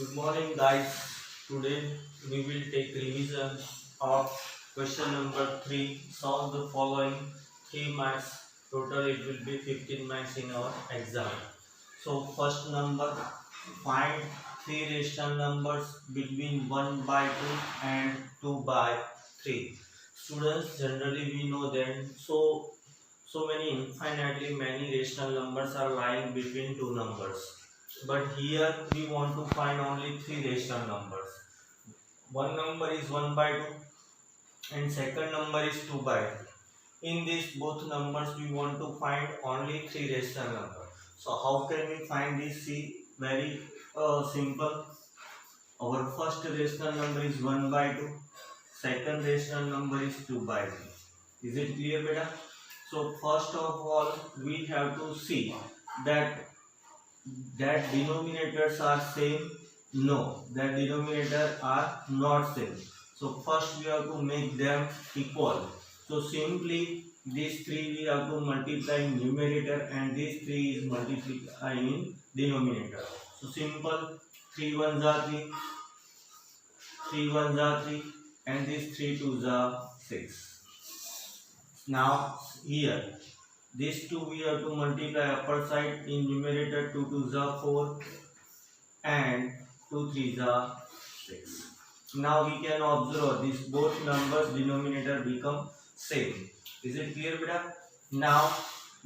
Good morning, guys. Today we will take revision of question number 3. Solve the following 3 marks. Total it will be 15 marks in our exam. So first number, find three rational numbers between 1 by 2 and 2 by 3. Students, generally we know that so many infinitely many rational numbers are lying between two numbers. But here we want to find only three rational numbers. One number is 1 by 2 and second number is 2 by 3. In these both numbers we want to find only three rational numbers. So how can we find this? See, very simple. Our first rational number is 1 by 2. Second rational number is 2 by 3. Is it clear, beta? So first of all we have to see that denominators are same. No, that denominator are not same. So first we have to make them equal. So simply these three we have to multiply in numerator and these three is multiply in denominator. So simple, 3 1s are 3, 3 1s are 3 and these 3 2s are 6. Now here these two we have to multiply upper side in numerator. 2 2s are 4 and 2 3s are 6. Now we can observe these both numbers denominator become same. Is it clear, beta? Now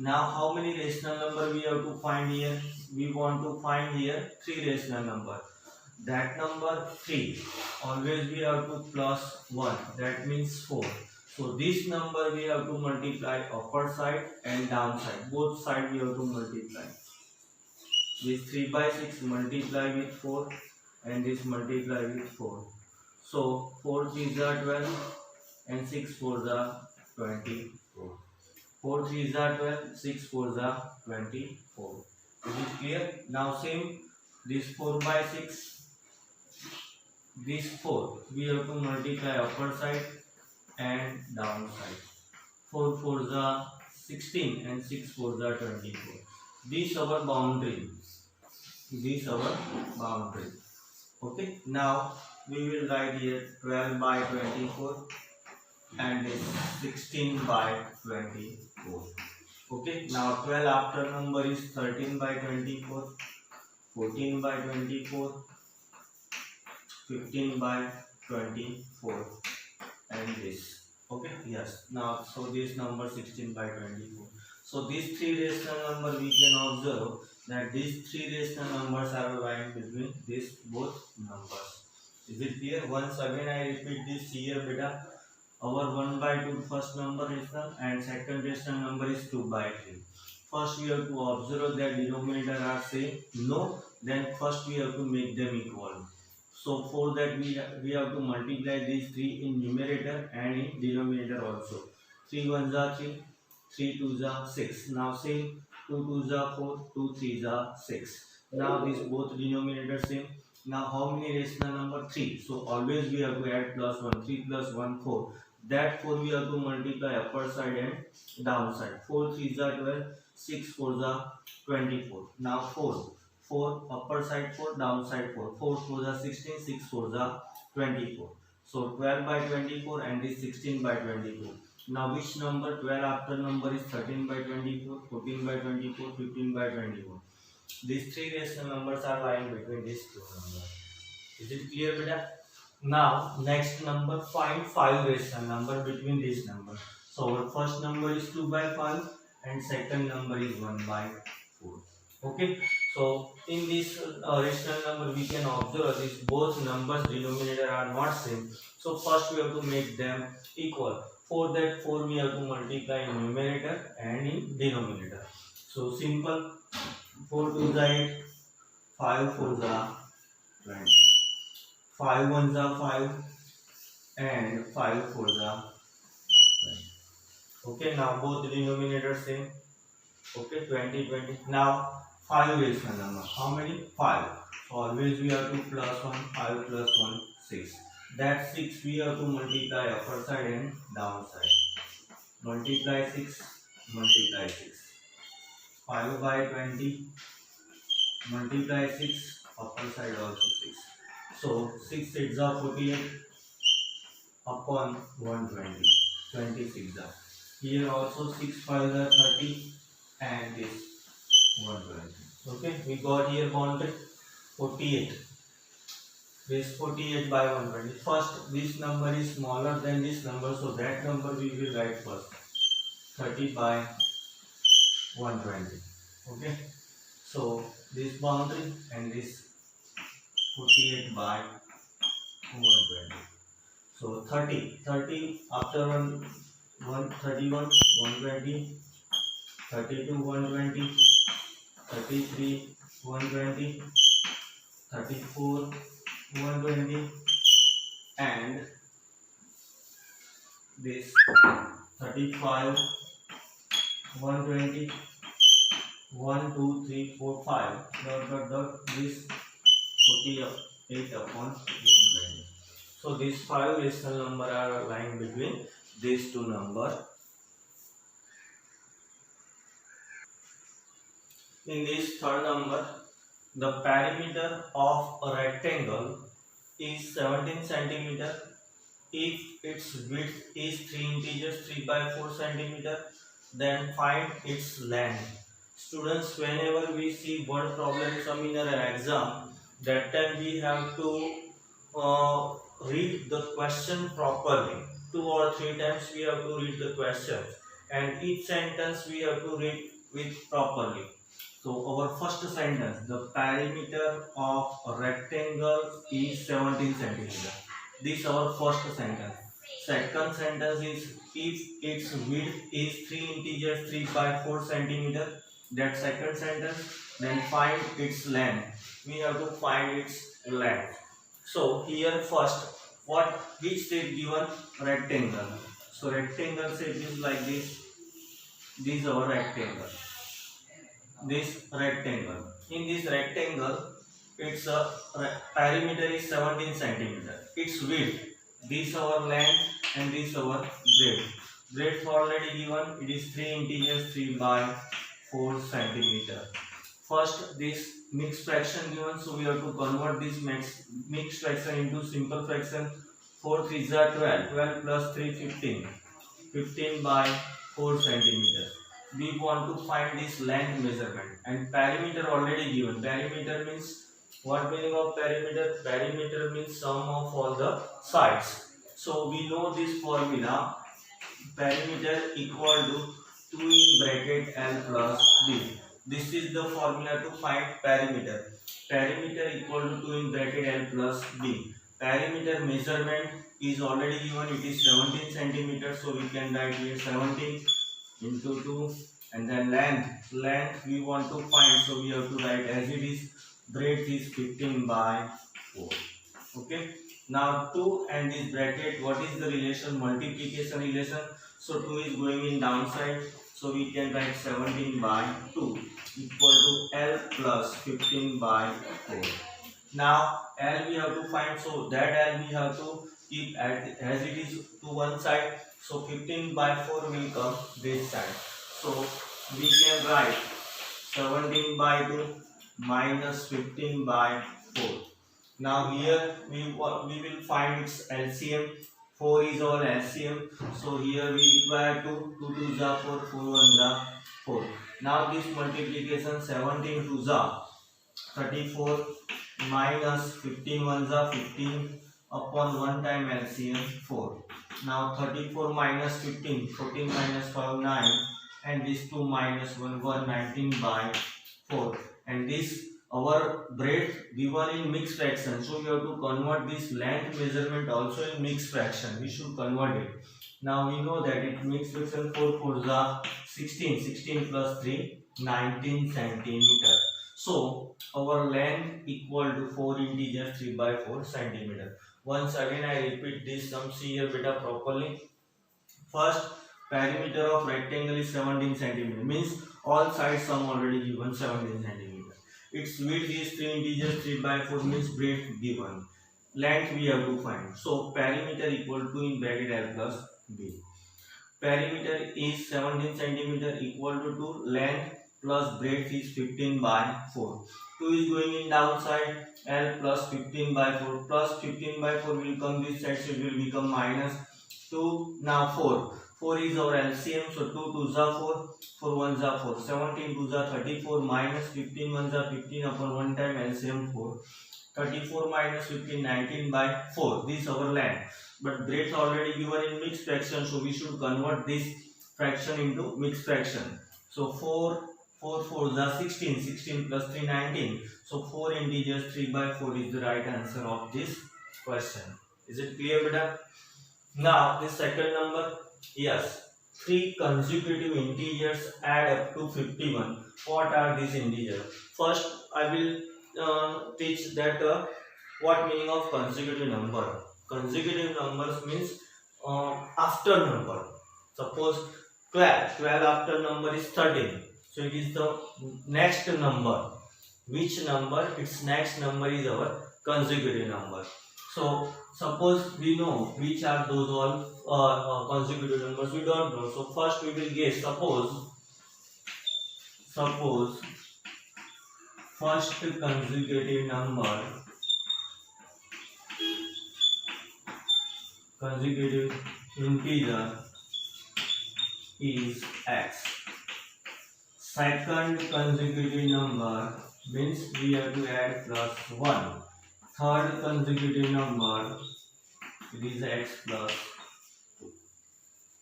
how many rational number we have to find here? We want to find here three rational number. That number 3 always we have to plus 1, that means 4. So this number we have to multiply upper side and down side. Both side we have to multiply. This 3 by 6 multiply with 4 and this multiply with 4. So 4 3s are 12 and 6 4s are 24. 4 3s are 12, 6 4s are 24. Is it clear? Now same, this 4 by 6, this 4 we have to multiply upper side and down side. 4 4s are 16 and 6 4s are 24. This our boundary. Okay. Now we will write here 12 by 24 and this 16 by 24. Okay. Now 12 after number is 13 by 24, 14 by 24, 15 by 24 and this. Okay, yes. Now so this number 16 by 24. So these three rational number we can observe that these three rational numbers are lying between these both numbers. Is it clear? Once again I repeat this here, beta. Our 1 by 2 first number rational and second rational number is 2 by 3. First we have to observe that denominator are same. No, then first we have to make them equal. So for that we have to multiply these three in numerator and in denominator also. 3 1s are 3, 3 2s are 6. Now same, 2 2s are 4, 2 3s are 6. Now these both denominator same. Now how many rational number? 3. So always we have to add plus 1. 3 plus 1 4. That 4 we have to multiply upper side and down side. 4 3s are 12, 6 4s are 24. Now 4 upper side 4, down side 4. 4 4s are 16, 6 4s are 24. So 12 by 24 and this 16 by 24. Now which number? 12 after number is 13 by 24, 14 by 24, 15 by 24. These three rational numbers are lying between these two numbers. Is it clear, beta? Now next number, find five rational number between these numbers. So our first number is 2 by 5 and second number is 1 by 4. Okay. So in this rational number we can observe these both numbers denominator are not same. So first we have to make them equal. For that 4 we have to multiply in numerator and in denominator. So simple, 4 2s are 8, 5 4s are 20, 5 1s are 5 and 5 4s are 20. Okay, now both denominator same. Okay, 20 20. Now 5 rational number. How many? 5. So always we have to plus 1, 5 plus 1, 6. That 6 we have to multiply upper side and down side. Multiply 6, multiply 6. 5 by 20, multiply 6, upper side also 6. So 6 8s are 48 upon 120, 26 are. Here also 6 5s are 30 and this 120. Okay, we got here boundary 48. This 48 by 120. First, this number is smaller than this number, so that number we will write first. 30 by 120. Okay, so this boundary and this 48 by 120. So 30 after 131, 120, 32, 120, 33, 120, 34, 120, and this 35, 120, 1, 2, 3, 4, 5, this 48 upon 120. So these 5 rational numbers are aligned between these two numbers. In this third number, the perimeter of a rectangle is 17 centimeter if its width is 3 integers 3 by 4 centimeter. Then find its length. Students, whenever we see word problem come in an exam, that time we have to read the question properly. 2 or 3 times we have to read the question, and each sentence we have to read with properly. So our first sentence, the perimeter of a rectangle is 17 centimeter. This is our first sentence. Second sentence is if its width is 3 integers 3 by 4 centimeter. That second sentence. Then find its length. We have to find its length. So here first, which shape given? Rectangle. So rectangle shape is like this. This is our rectangle. This rectangle. In this rectangle, its perimeter is 17 centimeter. Its width, this our length and this our breadth. Breadth already given. It is 3 integers 3 by 4 centimeter. First, this mixed fraction given, so we have to convert this mixed fraction into simple fraction. 4 3s are 12. 12 plus 3 15. 15 by 4 centimeter. We want to find this length measurement, and perimeter already given. Perimeter means, what meaning of perimeter? Perimeter means sum of all the sides. So we know this formula. Perimeter equal to 2 in bracket L plus B. This is the formula to find perimeter. Perimeter equal to 2 in bracket L plus B. Perimeter measurement is already given. It is 17 centimeters. So we can write here 17 into 2, and then length we want to find, so we have to write as it is. Breadth is 15 by 4. Okay, now 2 and this bracket, what is the relation? Multiplication relation. So 2 is going in downside, so we can write 17 by 2 equal to L plus 15 by 4. Now L we have to find, so that L we have to keep as it is to one side. So 15 by 4 will come this side. So we can write 17 by 2 minus 15 by 4. Now here we will find its LCM. 4 is our LCM. So here we require 2. 2 2s are 4. 4 1s are 4. Now this multiplication, 17 2s are 34 minus 15 1s are 15 upon 1 time LCM 4. Now 34 minus 15, 14 minus 5, 9, and this 2 minus 1, 1, 19 by 4. And this our breadth given in mixed fraction. So we have to convert this length measurement also in mixed fraction. We should convert it. Now we know that it mixed fraction 4 4s are 16. 16 plus 3, 19 centimeter. So our length equal to 4 integers 3 by 4 centimeter. Once again I repeat this sum. See here beta properly. First, perimeter of rectangle is 17 centimeter. Means all sides sum already given 17 centimeter. Its width is 3 integers 3 by 4 means breadth given. Length we have to find. So perimeter equal to in bracket L plus B. Perimeter is 17 centimeter equal to 2. Length plus breadth is 15 by 4. 2 is going in downside, L plus 15 by 4 plus 15 by 4 will come this side, so it will become minus 2. Now 4. 4 is our LCM, so 2 2s are 4, 4 1s are 4, 17 2s are 34 minus 15 1s are 15 upon 1 time LCM 4. 34 minus 15, 19 by 4. This is our length. But breadth already given in mixed fraction, so we should convert this fraction into mixed fraction. So 4 4s are 16, 16 plus 3 19. So 4 integers 3 by 4 is the right answer of this question. Is it clear, beta? Now the second number, yes, 3 consecutive integers add up to 51. What are these integers? First I will teach that what meaning of consecutive number. Consecutive numbers means after number. Suppose 12 after number is 13, so it is the next number. Which number? Its next number is our consecutive number. So suppose we know which are those all consecutive numbers. We don't know, so first we will guess. Suppose first consecutive integer is x. Second consecutive number means we have to add plus 1. Third consecutive number, it is x plus 2.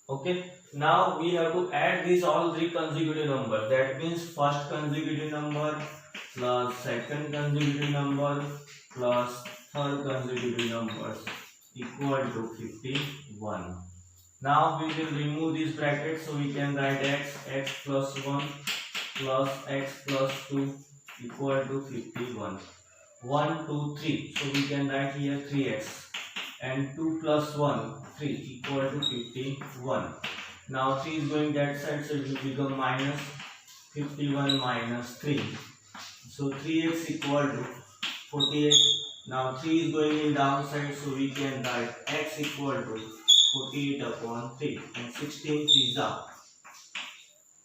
Okay, now we have to add these all 3 consecutive numbers. That means first consecutive number plus second consecutive number plus third consecutive numbers equal to 51. Now we will remove this bracket, so we can write x plus 1 plus x plus 2 equal to 51. 1 2 3, so we can write here 3x, and 2 plus 1 3 equal to 51. Now 3 is going that side, so it will become minus 51 minus 3. So 3x equal to 48. Now 3 is going in downside, so we can write x equal to 48 upon 3, and 16 3s are.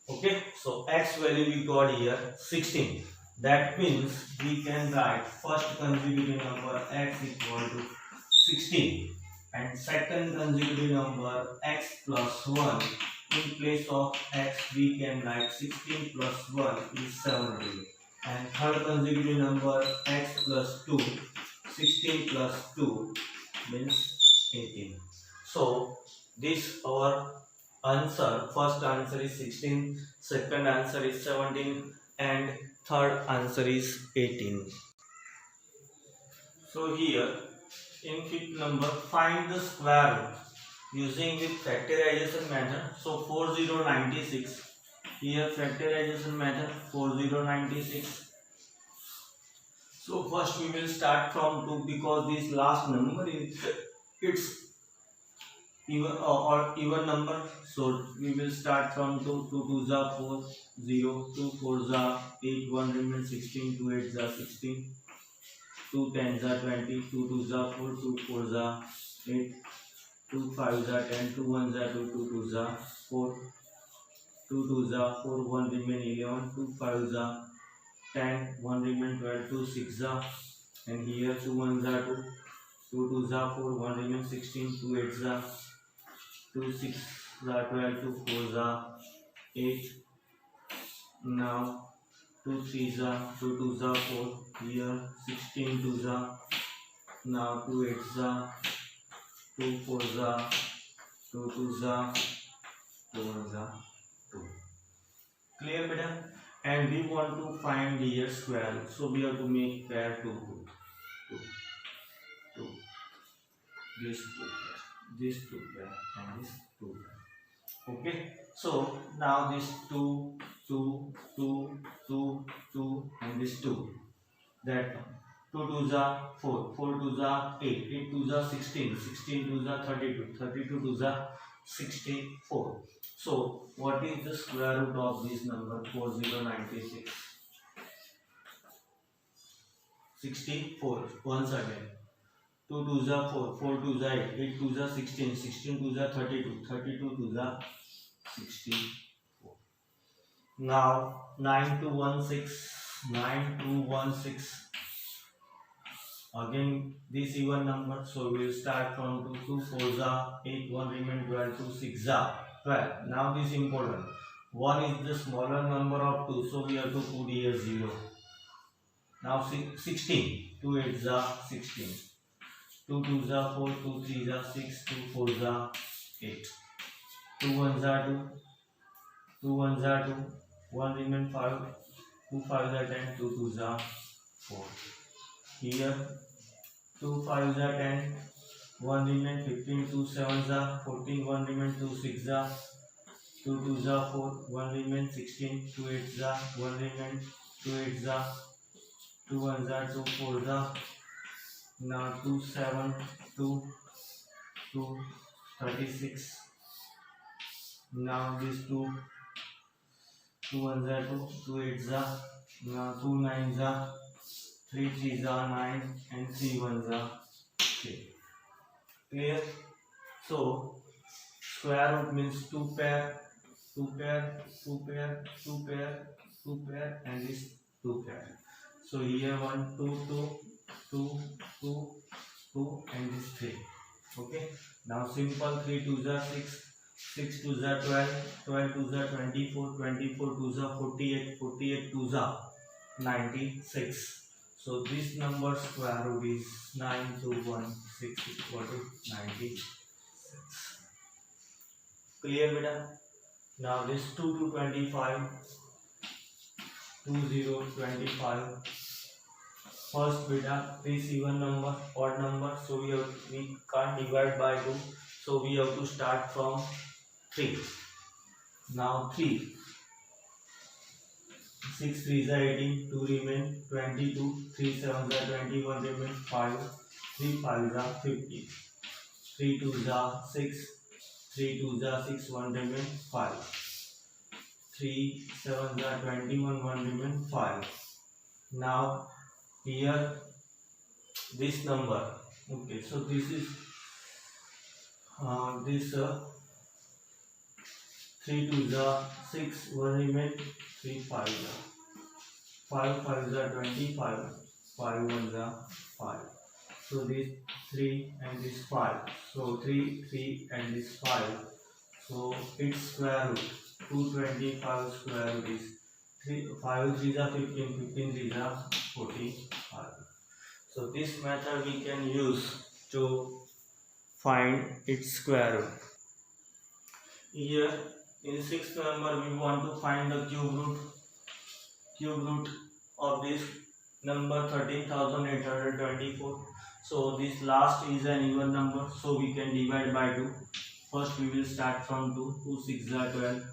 Okay, so x value we got here 16. That means we can write first consecutive number x equal to 16, and second consecutive number x plus 1. In place of x we can write 16 plus 1 is 17, and third consecutive number x plus 2. 16 plus 2 means 18. So this our answer. First answer is 16, second answer is 17, and third answer is 18. So here in fifth number, find the square root using with factorization method. So 4096, here factorization method 4096. So first we will start from 2, because this last number is it's even or even number. So we will start from 2. 2 2s are 4, 0. 2 4s are 8, 1 remains 16. 2 8s are 16. 2 10s are 20. 2 2s are 4, 2 4s are 8. 2 5s are 10. 2 1s are 2. 2 2s are 4. 2 2s are 4. 1 remain 11. 2 5s are 10. 1 remain 12. 2 6s are, and here 2 1s are 2. 2 2s are 4. 1 remain 16. 2 8s are 2 6 are 12, 2 4s are 8. Now 2 3s are 2 2s are 4. Here 16 2s are. Now 2 8s are 2 4s are 2 2s are 2 1s are 2. Clear, beta? And we want to find here square root, so we have to make pair 2 2 2. This 2 pair, this 2 pair, and this 2 pair. Okay, so now this 2 2 2 2 2 and this 2. That 2 2s are 4, 4 2s are 8, 8 2s are 16, 16 2s are 32, 32 2s are 64. So what is the square root of this number 4096? 64. Once again, 2 2s are 4, 4 2s are 8, 8 2s are 16, 16 2s are 32, 32 2s are 64. Now 9216 again this even number, so we will start from 2, 2 4 are 8, 1 remain 12, 2 6 are 12. Now this is important, 1 is the smaller number of 2, so we have to put here 0. Now 16, 2 8 are 16, 2 2 are 4, 2 3 are 6, 2 4 are 8, 2 1 are 2, 2 1 are 2, 1 remain 5, 2 5 are 10, 2 2 are 4. Here 2 5 are 10, 1 remain 15, 2 7 are 14, 1 remain 2 6 are 2 2 are 4, 1 remain 16, 2 8 are 1 remain 2 8 are 2 1 are 2 4 are. Now 2 7 2 2 36. Now this 2 1 are 2, 2 8 are, now 2 9 are 3 3 are 9 and 3 1 are 3. Clear? So square root means 2 pair, 2 pair, 2 pair, 2 pair, 2 pair, and this 2 pair. So here 1 2 2 2 2 2 and this 3. Okay. Now simple, 3 2s are 6, 6 2s are 12, 12 2s are 24, 24 2s are 48, 48 2s are 96. So this number square root is 9216 equal to 96. Clear beta? Now this 2 to 25, 2025. First beta, this even number, odd number, so we can't divide by 2, so we have to start from 3. Now 3, 6 3s are 18, 2 remain 22, 3 7s are 21 remain 5, 3 5s are 50, 3 2s are 6, 3 2s are 6, 1 remain 5, 3 7s are 21, 1 remain 5. Now here this number, okay, so this is this 3 2s are 6, 1 remain 3 5s are 5 5s are 25, 5 1s are 5. So this 3 and this 5, so 3 3 and this 5, so its square root 225 square root is 3, 5 3s are 15, 15 3s are 45. So this method we can use to find its square root. Here in sixth number we want to find the cube root of this number 13,824. So this last is an even number, so we can divide by 2. First we will start from 2, 2 6 are 12,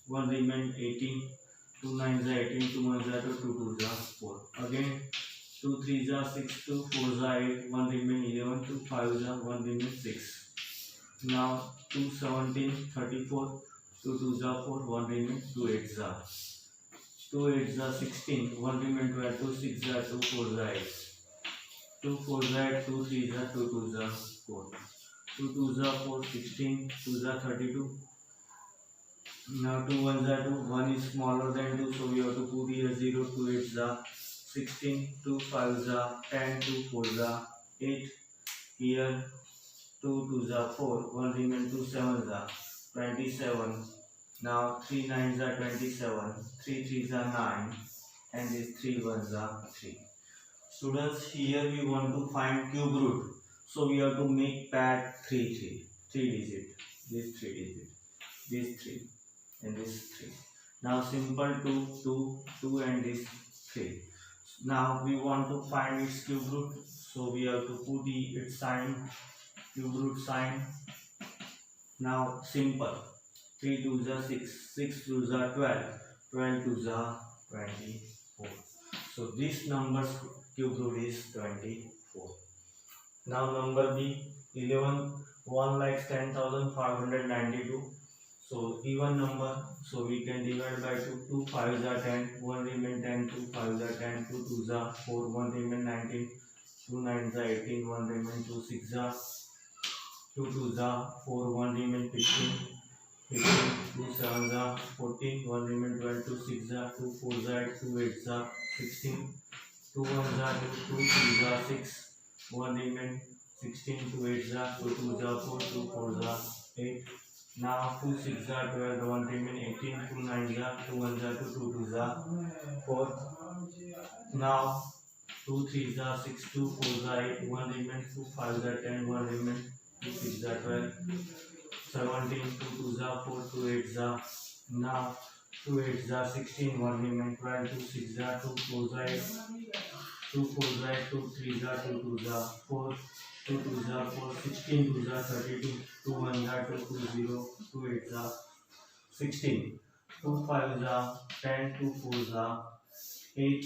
1 remain 18, 2 9 are 18, 2 1 are 2, 2 2 are 4. Again 2 3 are 6, 2 4 are 8, 1 remain 11, 2 5 are 1 remain 6. Now 2 17 34, 2 2 are 4, 1 remain 2 8 are. 2 8 are 16, 1 remain 12, 2 6 are 2 4 are 8, 2 4 are 8, 2 3 are 2 2 are 4, 2 2 are 4, 16, 2 are 32. Now 2 1s are 2, 1 is smaller than 2, so we have to put here 0, 2 8 are 16, 2 5s are 10, 2 4s are 8. Here 2 2s are 4, 1 remain 2 7s are 27. Now 3 9s are 27, 3 3s are 9, and these 3 1s are 3. Students, here we want to find cube root, so we have to make pad 3 digit, this 3 digit, this 3 and this 3. Now simple 2 2 2 and this 3. Now we want to find its cube root, so we have to put its sign, cube root sign. Now simple, 3 2s are 6, 6 2s are 12, 12 2s are 24. So this number's cube root is 24. Now number B, 11, 1 likes 10,592. So even number, so we can divide by 2, 2 5s are 10, 1 remain 10, 2 5s are 10, 2 2s are 4, 1 remain 19, 2 9s are 18, 1 remain 2 6 are 2 2s are 4, 1 remain 15, 15, 2 7s are 14, 1 remain 12, 2 6s are 2 4s are 8, 2 8s are 16, 2 1s are 2, 2 3s are 6, 1 remain 16, 2 8s are 2 2s are 4, 2 4s are 8. Now 2 6s are 12, 1 remain 18, 2 9s are 2 1s are 2, 2 2s are 4. Now 2 3s are 6, 2 4s are 8, 1 remain 2 5s are 10, 1 remain 2 6s are 12. 17, 2 2s are 4, 2 8s are now 2 8s are 16, 1 remain 12, 2 6s are 2 4s are 8, 2 4s are 8, 2 3s are 2 2s are 4, 2 2s are 4, 16 2s are 32, 2 1s are 2 2 0, 2 8s are 16, 2 5s are 10, 2 4s are 8.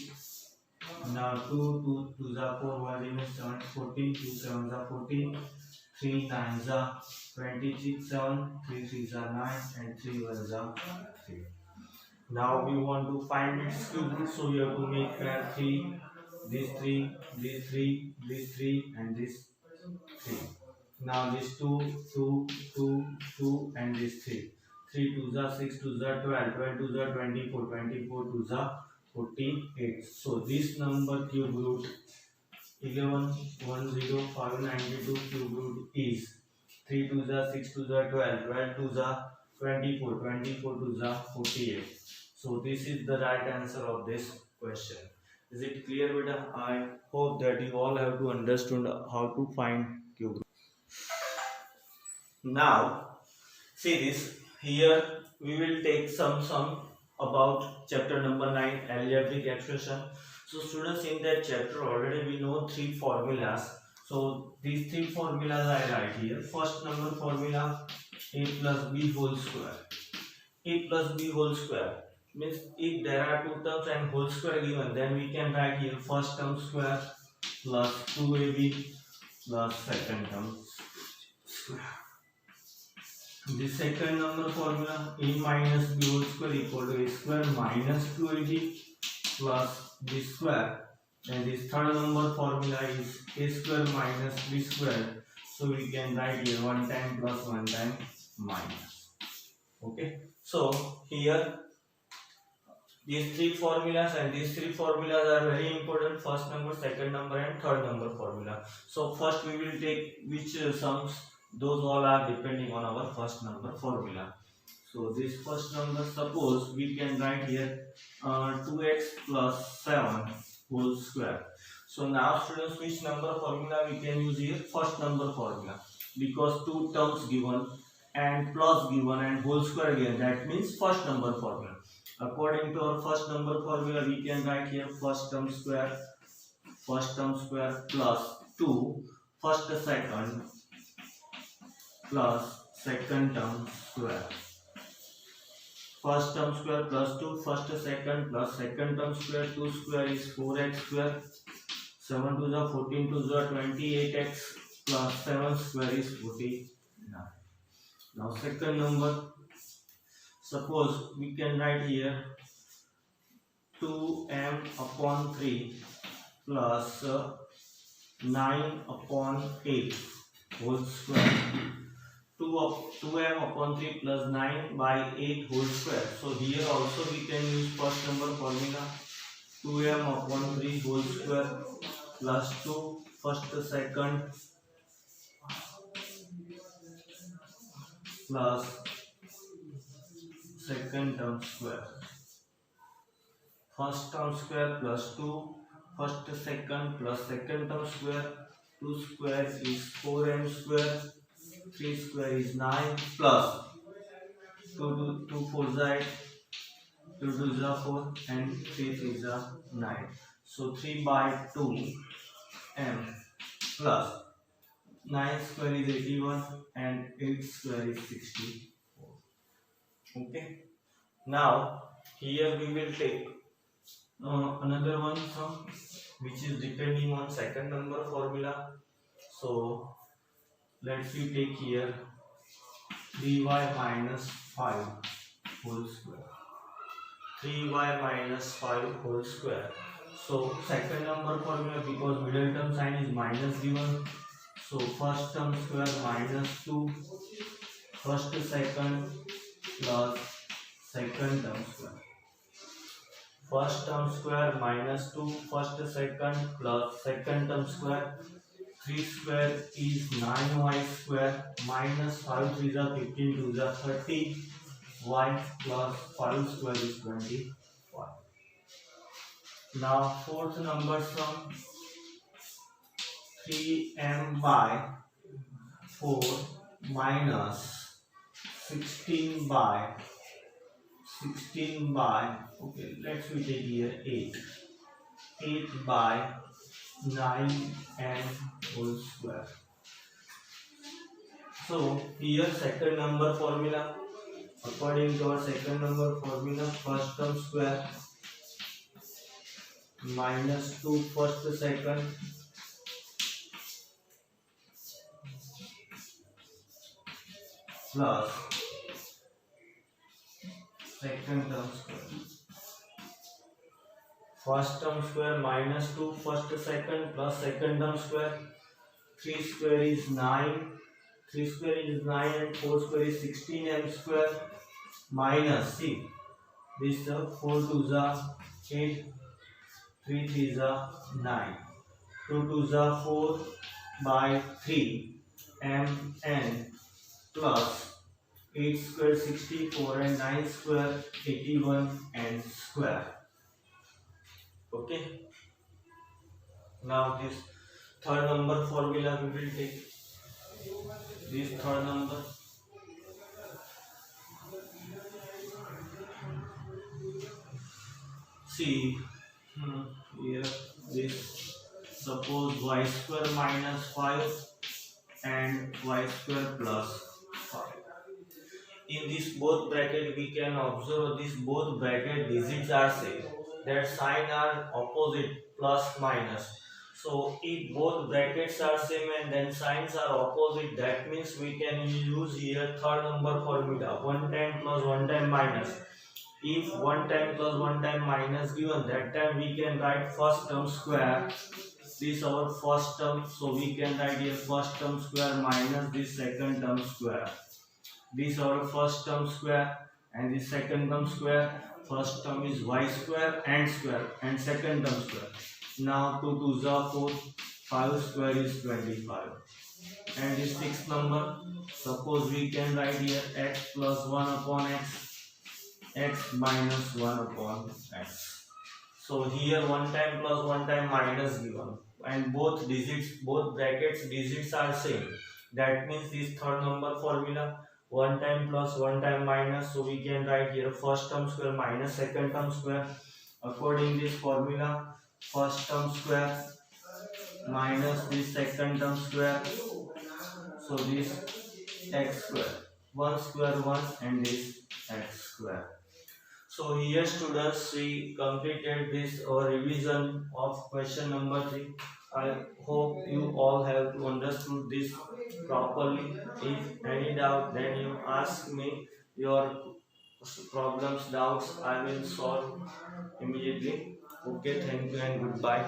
Now 2 2 2s are 4, 1 remains 7, 14, 2 7s are 14, 3 9s are 23, 7, 3 3s are 9, and 3 1s are 3. Now we want to find its cube root, so we have to make 3, this 3, this 3, this 3, and this 3. Now this 2, 2, 2, 2, and this 3. 3 2s are 6, 2s are 12, 12 2s are 24, 24 2s are 48. So this number cube root 11 10 592 cube root is 3 2s are 6, 2s are 12, 12 2s are 24, 24 2s are 48. So this is the right answer of this question. Is it clear, beta? I hope that you all have to understand how to find cube root. Now see this. Here we will take some about chapter number 9, algebraic expression. So students, in that chapter already we know 3 formulas. So these 3 formulas I write here. First number formula, a plus b whole square. A plus b whole square means if there are two terms and whole square given, then we can write here first term square plus 2ab plus second term square. The second number formula, a minus b whole square equal to a square minus 2ab plus b square. And this third number formula is a square minus b square. So we can write here 1 time plus 1 time minus. Okay. So here these 3 formulas, and these 3 formulas are very important: first number, second number, and third number formula. So first we will take which sums. Those all are depending on our first number formula. So this first number, suppose we can write here 2x plus 7 whole square. So now students, which number formula we can use here? First number formula, because two terms given and plus given and whole square given, that means first number formula. According to our first number formula, we can write here first term square plus 2 first second plus second term square. First term square plus 2 first second plus second term square. 2 square is 4x square. 7 2s are 14, 2s are 28x plus 7 square is 49. Now second number, suppose we can write here 2m upon 3 plus 9 upon 8 whole square. 2m upon 3 plus 9 by 8 whole square. So here also we can use first number formula, 2m upon 3 whole square plus 2 first second plus second term square. First term square plus 2 first second plus second term square. 2 square is 4m square. 3 square is 9 plus 2 4 is 8, 2 2 is 4, and 3 is 9. So 3 by 2 m plus 9 square is 81 and 8 square is 64. Okay. Now here we will take another one sum which is depending on second number formula. So let's we take here 3y minus 5 whole square. 3y minus 5 whole square. So second number formula, because middle term sign is minus given, so first term square minus 2 first second plus second term square. First term square minus 2 first second plus second term square. 3 square is 9y square minus 5 3 is 15 2 is 30 y plus 5 square is 25. Now fourth number sum 3m by 4 minus 16 by okay, let's we take here 8 by 9m whole square. So here second number formula, according to our second number formula, first term square minus 2 first second plus second term square. First term square minus 2 first second plus second term square. 3 square is 9. 3 square is 9 and 4 square is 16m square minus, see, this 4 2s are 8, 3 3s are 9, 2 2s are 4 by 3 mn plus 8 square 64 and 9 square 81 and square. Okay. Now this third number formula we will take. This third number see here this suppose y square minus 5 and y square plus 5. In this both bracket we can observe this both bracket digits are same, their sign are opposite plus minus. So if both brackets are same and then signs are opposite, that means we can use here third number formula, 1 time plus 1 time minus. If 1 time plus 1 time minus given, that time we can write first term square. This our first term, so we can write here first term square minus this second term square. This our first term square and this second term square. First term is y square and second term square. Now 2 2s are 4, 5 square is 25. And this sixth number, suppose we can write here x plus 1 upon x, x minus 1 upon x. So here 1 time plus 1 time minus given and both digits, both brackets digits are same. That means this third number formula, 1 time plus 1 time minus, so we can write here first term square minus second term square. According this formula, first term square minus this second term square, so this x square, 1 square 1 and this x square. So here students, we completed this revision of question number 3. I hope you all have understood this properly. If any doubt, then you ask me your problems, doubts, I will solve immediately. Okay, thank you and goodbye.